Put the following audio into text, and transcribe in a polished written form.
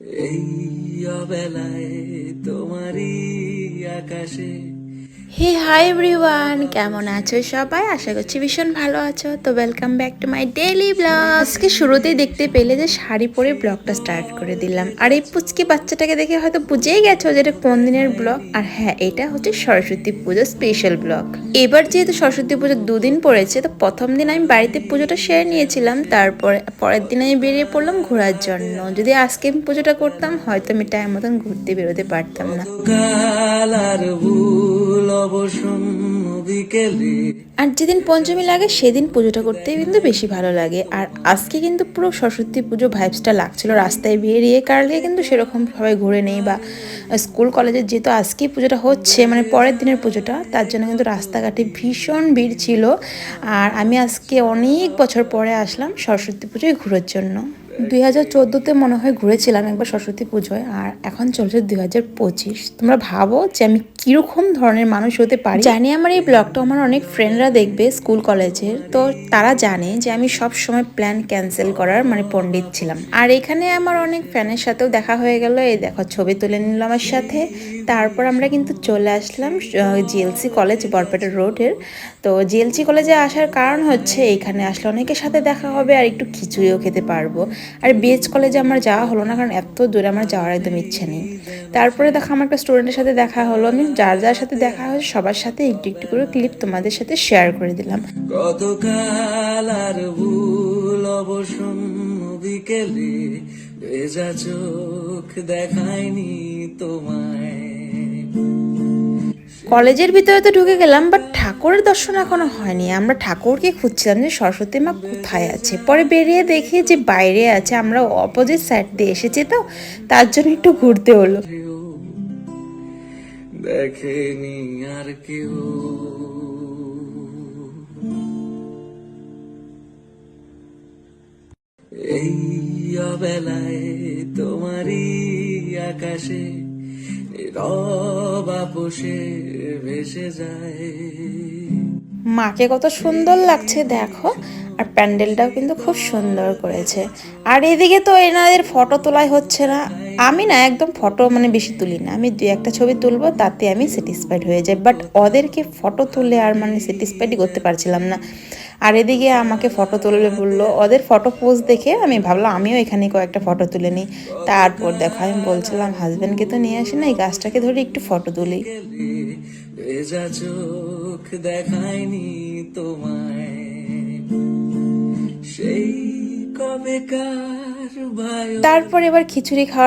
এই অবেলায় তোমারই আকাশে। হে হাই এভরিওয়ান, কেমন আছো সবাই? আশা করছি ভীষণ ভালো আছো। তো welcome back to my daily blog. আজকে শুরুতেই দেখতে পেলে যে শাড়ি পরে ব্লগটা স্টার্ট করে দিলাম। আর এই পুচকি বাচ্চাটাকে দেখে হয়তো বুঝেই গেছো যে এটা কোন দিনের ব্লগ। আর হ্যাঁ, এটা হচ্ছে সরস্বতী পুজো স্পেশাল ব্লগ। এবার যেহেতু সরস্বতী পুজো দুদিন পড়েছে, তো প্রথম দিন আমি বাড়িতে পুজোটা সেরে নিয়েছিলাম। তারপরে পরের দিন আমি বেরিয়ে পড়লাম ঘোরার জন্য। যদি আজকে আমি পুজোটা করতাম, হয়তো আমি টাইম মতন ঘুরতে বেরোতে পারতাম না। কাল আর ভুল অবসন্ন বিকেলে। আর যেদিন পঞ্চমী লাগে সেদিন পুজোটা করতে কিন্তু বেশি ভালো লাগে। আর আজকে কিন্তু পুরো সরস্বতী পুজো ভাইবসটা লাগছিল রাস্তায় বেরিয়ে। কালকে কিন্তু সেরকম সবাই ঘুরে নেই বা স্কুল কলেজে, যেহেতু আজকেই পুজোটা হচ্ছে মানে পরের দিনের পুজোটা, তার জন্য কিন্তু রাস্তাঘাটে ভীষণ ভিড় ছিল। আর আমি আজকে অনেক বছর পরে আসলাম সরস্বতী পুজোয় ঘোরার জন্য। 2014-তে মনে হয় ঘুরেছিলাম একবার সরস্বতী পুজোয়, আর এখন চলছে 2025। তোমরা ভাবো যে আমি কিরকম ধরনের মানুষ হতে পারি। জানি আমার এই ব্লগটা আমার অনেক ফ্রেন্ডরা দেখবে স্কুল কলেজের, তো তারা জানে যে আমি সব সময় প্ল্যান ক্যান্সেল করার মানে পণ্ডিত ছিলাম। আর এখানে আমার অনেক ফ্যানের সাথেও দেখা হয়ে গেল। এই দেখো, ছবি তুলে নিল আমার সাথে। তারপর আমরা কিন্তু চলে আসলাম জিএলসি কলেজ, বরপেটা রোডের। তো জিএলসি কলেজে আসার কারণ হচ্ছে এখানে আসলে অনেকের সাথে দেখা হবে আর একটু খিচুড়িও খেতে পারবো। আর বিএচ কলেজে আমার যাওয়া হলো না, কারণ এত দূরে আমার যাওয়ার একদম ইচ্ছে নেই। তারপরে দেখো আমার একটা স্টুডেন্টের সাথে দেখা হলো। আমি যার যার সাথে দেখা হয়েছে সবার সাথে একটু একটু করে ক্লিপ তোমাদের সাথে শেয়ার করে দিলাম। গতকাল আর ভুল অবসন্ন বিকেলে ভেজা চোখ দেখায়নি তোমায়। কলেজের ভিতরে তো ঢুকে গেলাম, বাট ঠাকুরের দর্শন এখনো হয়নি। আমরা ঠাকুরকে খুঁজছিলাম যে সরস্বতী মা কোথায় আছে। পরে বেরিয়ে দেখি যে বাইরে আছে। আমরা অপোজিট সাইড দিয়ে এসেছি, তো তার জন্য একটু ঘুরতে হলো। দেখেনি আর কেউ। এই অবেলায় তোমারই আকাশে নীরব আপোষে ভেসে যায়। মাকে কত সুন্দর লাগছে দেখো। আর প্যান্ডেলটাও কিন্তু খুব সুন্দর করেছে। আর এদিকে তো এনাদের ফটো তোলাই হচ্ছে না। আমি না একদম ফটো মানে বেশি তুলি না, আমি 2-1টা ছবি তুলবো, তাতে আমি স্যাটিসফাইড হয়ে যাই। বাট ওদেরকে ফটো তুলে আর মানে স্যাটিসফাইডই করতে পারছিলাম না। আর এদিকে আমাকে ফটো তুলবে বললো। ওদের ফটো পোজ দেখে আমি ভাবলাম আমিও এখানে কয়েকটা ফটো তুলে নিই। তারপর দেখো, আমি বলছিলাম হাজব্যান্ডকে তো নিয়ে আসি না, এই গাছটাকে ধরে একটু ফটো তুলি। ভেজা চোখ দেখায়নি তোমায়। সেই কবেকার ভাই। তারপর এবার খিচুড়ি খাওয়া